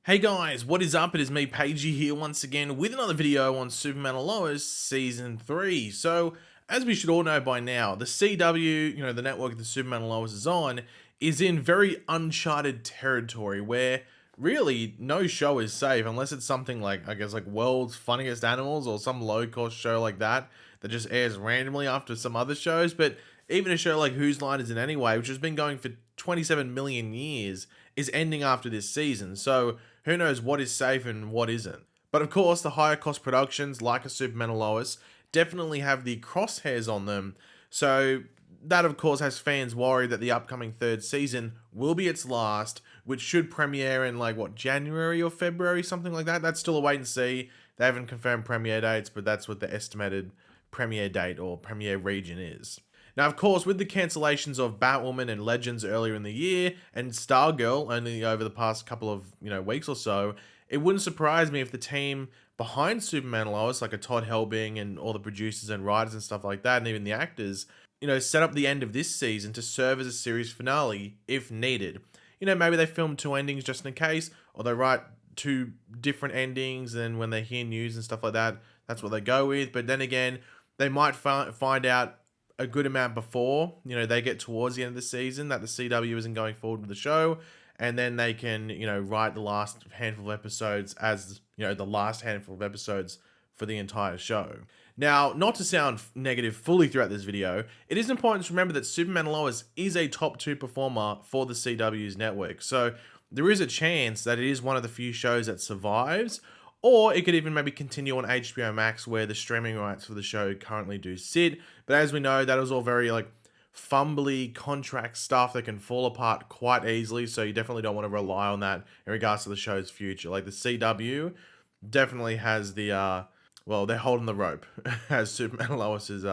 Hey guys, what is up? It is me, Pagey, here once again with another video on Superman and Lois Season 3. So, as we should all know by now, the CW, the network that Superman and Lois is on, is in very uncharted territory where really no show is safe unless it's something like, I guess, like World's Funniest Animals or some low-cost show like that that just airs randomly after some other shows. But even a show like Whose Line Is It Anyway, which has been going for 27 million years, is ending after this season. So, who knows what is safe and what isn't. But of course, the higher cost productions like a Superman and Lois definitely have the crosshairs on them. So that of course has fans worried that the upcoming third season will be its last, which should premiere in like what, January or February, something like that. That's still a wait and see. They haven't confirmed premiere dates, but that's what the estimated premiere date or premiere region is. Now, of course, with the cancellations of Batwoman and Legends earlier in the year, and Stargirl only over the past couple of weeks or so, it wouldn't surprise me if the team behind Superman and Lois, like a Todd Helbing and all the producers and writers and stuff like that, and even the actors, set up the end of this season to serve as a series finale if needed. Maybe they film two endings just in case, or they write two different endings, and when they hear news and stuff like that, that's what they go with. But then again, they might find out a good amount before they get towards the end of the season that the CW isn't going forward with the show, and then they can write the last handful of episodes as the last handful of episodes for the entire show. Now, not to sound negative fully throughout this video, it is important to remember that Superman and Lois is a top 2 performer for the CW's network, so there is a chance that it is one of the few shows that survives. Or it could even maybe continue on HBO Max, where the streaming rights for the show currently do sit. But as we know, that is all very fumbly contract stuff that can fall apart quite easily. So you definitely don't want to rely on that in regards to the show's future. Like the CW definitely has the they're holding the rope as Superman and Lois is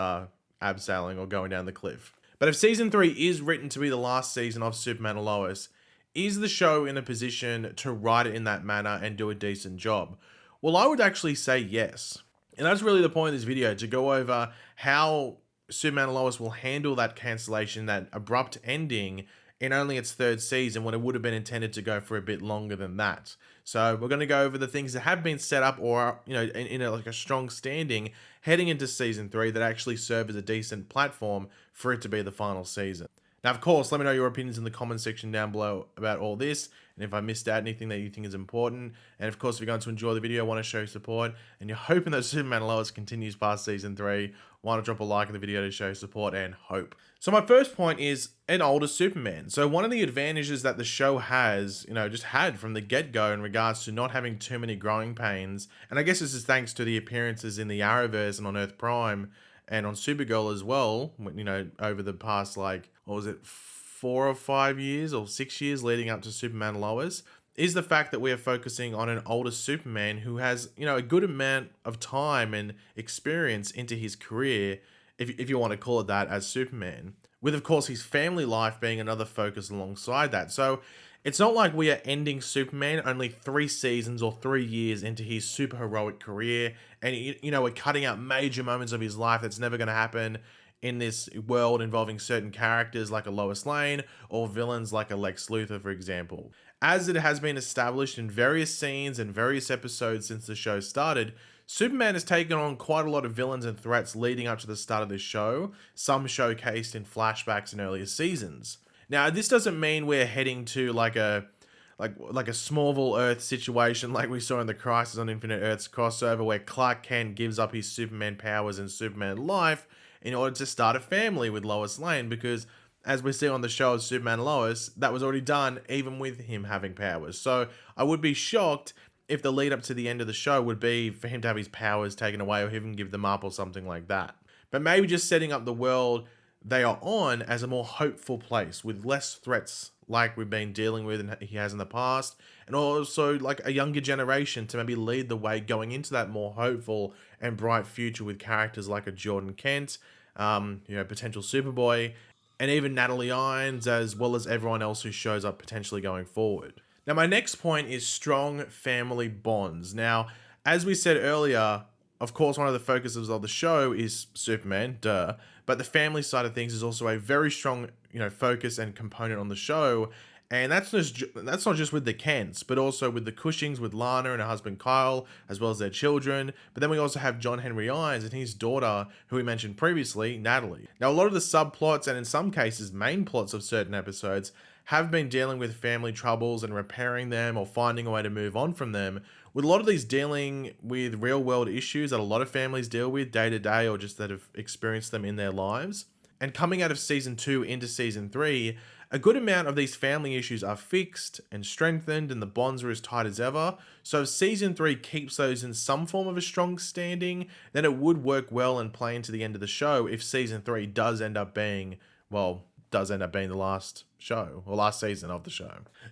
abseiling or going down the cliff. But if season 3 is written to be the last season of Superman and Lois, is the show in a position to write it in that manner and do a decent job? Well, I would actually say yes. And that's really the point of this video, to go over how Superman and Lois will handle that cancellation, that abrupt ending in only its third season when it would have been intended to go for a bit longer than that. So we're going to go over the things that have been set up or, in a strong standing heading into season 3 that actually serve as a decent platform for it to be the final season. Now, of course, let me know your opinions in the comment section down below about all this, and if I missed out anything that you think is important. And of course, if you're going to enjoy the video, want to show support, and you're hoping that Superman and Lois continues past season 3, why not drop a like in the video to show support and hope. So my first point is an older Superman. So one of the advantages that the show has, just had from the get-go in regards to not having too many growing pains, and I guess this is thanks to the appearances in the Arrowverse and on Earth Prime, and on Supergirl as well, over the past, 4 or 5 years or 6 years leading up to Superman and Lois, is the fact that we are focusing on an older Superman who has, a good amount of time and experience into his career, if you want to call it that, as Superman, with, of course, his family life being another focus alongside that. So it's not like we are ending Superman only 3 seasons or 3 years into his super heroic career, and we're cutting out major moments of his life that's never going to happen in this world involving certain characters like a Lois Lane or villains like a Lex Luthor, for example. As it has been established in various scenes and various episodes since the show started, Superman has taken on quite a lot of villains and threats leading up to the start of this show, some showcased in flashbacks in earlier seasons. Now, this doesn't mean we're heading to like a Smallville Earth situation like we saw in the Crisis on Infinite Earths crossover, where Clark Kent gives up his Superman powers and Superman life in order to start a family with Lois Lane, because as we see on the show of Superman and Lois, that was already done even with him having powers. So I would be shocked if the lead up to the end of the show would be for him to have his powers taken away or even give them up or something like that. But maybe just setting up the world they are on as a more hopeful place with less threats like we've been dealing with and he has in the past, and also like a younger generation to maybe lead the way going into that more hopeful and bright future with characters like a Jordan Kent, potential Superboy, and even Natalie Irons, as well as everyone else who shows up potentially going forward. Now, my next point is strong family bonds. Now, as we said earlier, of course, one of the focuses of the show is Superman, duh, but the family side of things is also a very strong, focus and component on the show. And that's not just with the Kents, but also with the Cushings, with Lana and her husband Kyle, as well as their children. But then we also have John Henry Irons and his daughter, who we mentioned previously, Natalie. Now, a lot of the subplots and in some cases main plots of certain episodes have been dealing with family troubles and repairing them or finding a way to move on from them, with a lot of these dealing with real world issues that a lot of families deal with day to day or just that have experienced them in their lives. And coming out of season 2 into season 3, a good amount of these family issues are fixed and strengthened, and the bonds are as tight as ever. So if season 3 keeps those in some form of a strong standing, then it would work well and play into the end of the show if season 3 does end up being, well, the last show or last season of the show.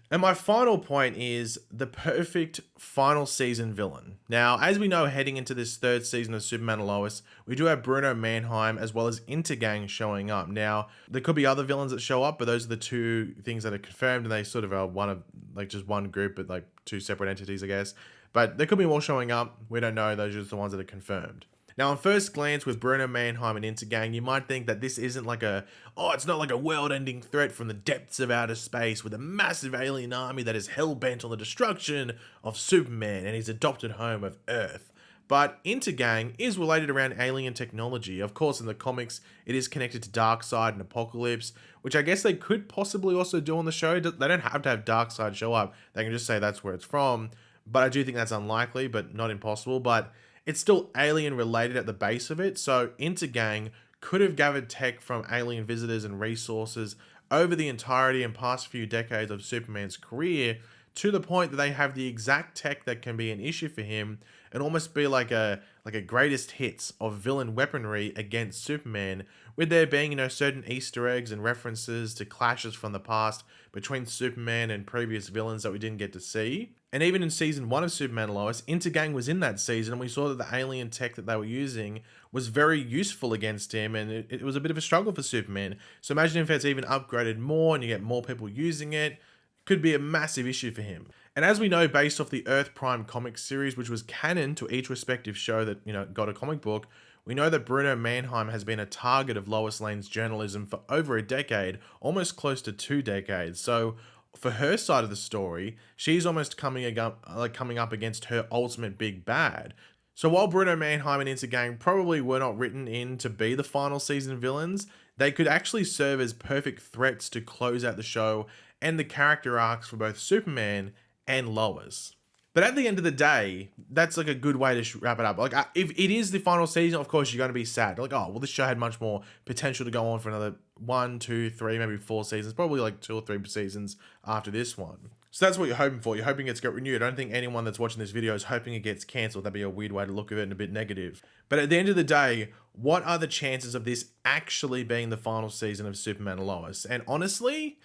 And my final point is the perfect final season villain. Now, as we know, heading into this third season of Superman and Lois, we do have Bruno Mannheim as well as Intergang showing up. Now, there could be other villains that show up, but those are the two things that are confirmed, and they sort of are one of like just one group, but like two separate entities, I guess. But there could be more showing up. We don't know. Those are just the ones that are confirmed. Now, on first glance with Bruno Mannheim and Intergang, you might think that this isn't like it's not like a world-ending threat from the depths of outer space with a massive alien army that is hell-bent on the destruction of Superman and his adopted home of Earth. But Intergang is related around alien technology. Of course, in the comics, it is connected to Darkseid and Apocalypse, which I guess they could possibly also do on the show. They don't have to have Darkseid show up. They can just say that's where it's from. But I do think that's unlikely, but not impossible. But it's still alien related at the base of it, so Intergang could have gathered tech from alien visitors and resources over the entirety and past few decades of Superman's career, to the point that they have the exact tech that can be an issue for him and almost be like a greatest hits of villain weaponry against Superman, with there being, certain Easter eggs and references to clashes from the past between Superman and previous villains that we didn't get to see. And even in season 1 of Superman and Lois, Intergang was in that season, and we saw that the alien tech that they were using was very useful against him, and it was a bit of a struggle for Superman. So imagine if it's even upgraded more and you get more people using it, could be a massive issue for him. And as we know, based off the Earth Prime comic series, which was canon to each respective show that, got a comic book, we know that Bruno Mannheim has been a target of Lois Lane's journalism for over a decade, almost close to 2 decades. So for her side of the story, she's almost coming up against her ultimate big bad. So while Bruno Mannheim and Intergang probably were not written in to be the final season villains, they could actually serve as perfect threats to close out the show and the character arcs for both Superman and Lois. But at the end of the day, that's like a good way to wrap it up. Like, if it is the final season, of course, you're going to be sad. Like, oh, well, this show had much more potential to go on for another 1, 2, 3, maybe 4 seasons. Probably like 2 or 3 seasons after this one. So that's what you're hoping for. You're hoping it's got renewed. I don't think anyone that's watching this video is hoping it gets cancelled. That'd be a weird way to look at it and a bit negative. But at the end of the day, what are the chances of this actually being the final season of Superman and Lois? And honestly,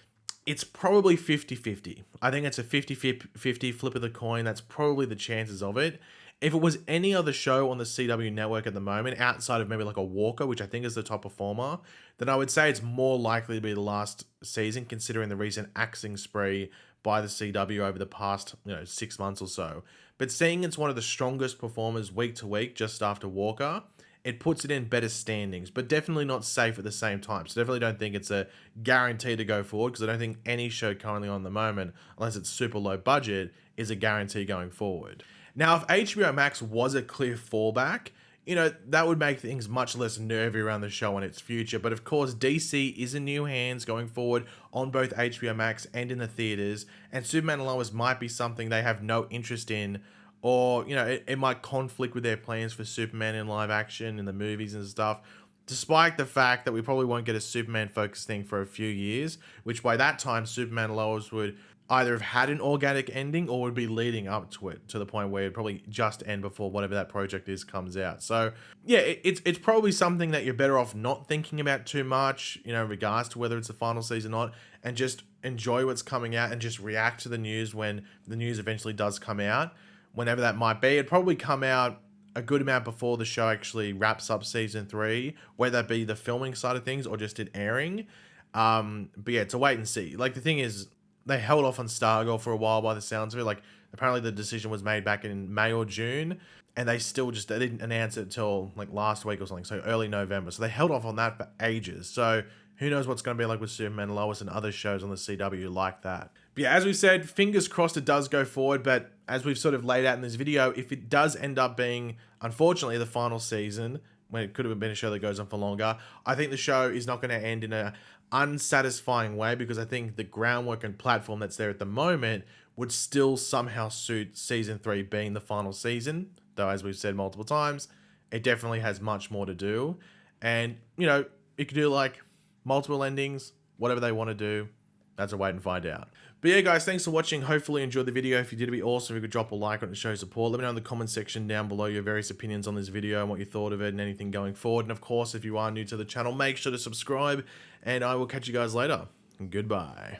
it's probably 50-50. I think it's a 50-50 flip of the coin. That's probably the chances of it. If it was any other show on the CW network at the moment, outside of maybe like a Walker, which I think is the top performer, then I would say it's more likely to be the last season, considering the recent axing spree by the CW over the past 6 months or so. But seeing it's one of the strongest performers week to week just after Walker, it puts it in better standings, but definitely not safe at the same time. So definitely don't think it's a guarantee to go forward, because I don't think any show currently on the moment, unless it's super low budget, is a guarantee going forward. Now, if HBO Max was a clear fallback, that would make things much less nervy around the show and its future. But of course, DC is in new hands going forward on both HBO Max and in the theaters, and Superman and Lois might be something they have no interest in, or, it might conflict with their plans for Superman in live action in the movies and stuff, despite the fact that we probably won't get a Superman-focused thing for a few years, which by that time, Superman and Lois would either have had an organic ending or would be leading up to it, to the point where it'd probably just end before whatever that project is comes out. So, yeah, it's probably something that you're better off not thinking about too much, in regards to whether it's the final season or not, and just enjoy what's coming out and just react to the news when the news eventually does come out. Whenever that might be, it'd probably come out a good amount before the show actually wraps up season 3, whether that be the filming side of things or just it airing. But yeah, to wait and see. Like, the thing is, they held off on Stargirl for a while by the sounds of it. Like, apparently the decision was made back in May or June, and they didn't announce it till like last week or something, so early November. So they held off on that for ages. So who knows what's going to be like with Superman and Lois and other shows on the CW like that. But yeah, as we said, fingers crossed it does go forward, but as we've sort of laid out in this video, if it does end up being, unfortunately, the final season, when it could have been a show that goes on for longer, I think the show is not going to end in a unsatisfying way, because I think the groundwork and platform that's there at the moment would still somehow suit season 3 being the final season. Though, as we've said multiple times, it definitely has much more to do. And, you know, it could do like multiple endings, whatever they want to do. That's a wait and find out. But yeah, guys, thanks for watching. Hopefully you enjoyed the video. If you did, it'd be awesome if you could drop a like on it to show support. Let me know in the comment section down below your various opinions on this video and what you thought of it and anything going forward. And of course, if you are new to the channel, make sure to subscribe, and I will catch you guys later. Goodbye.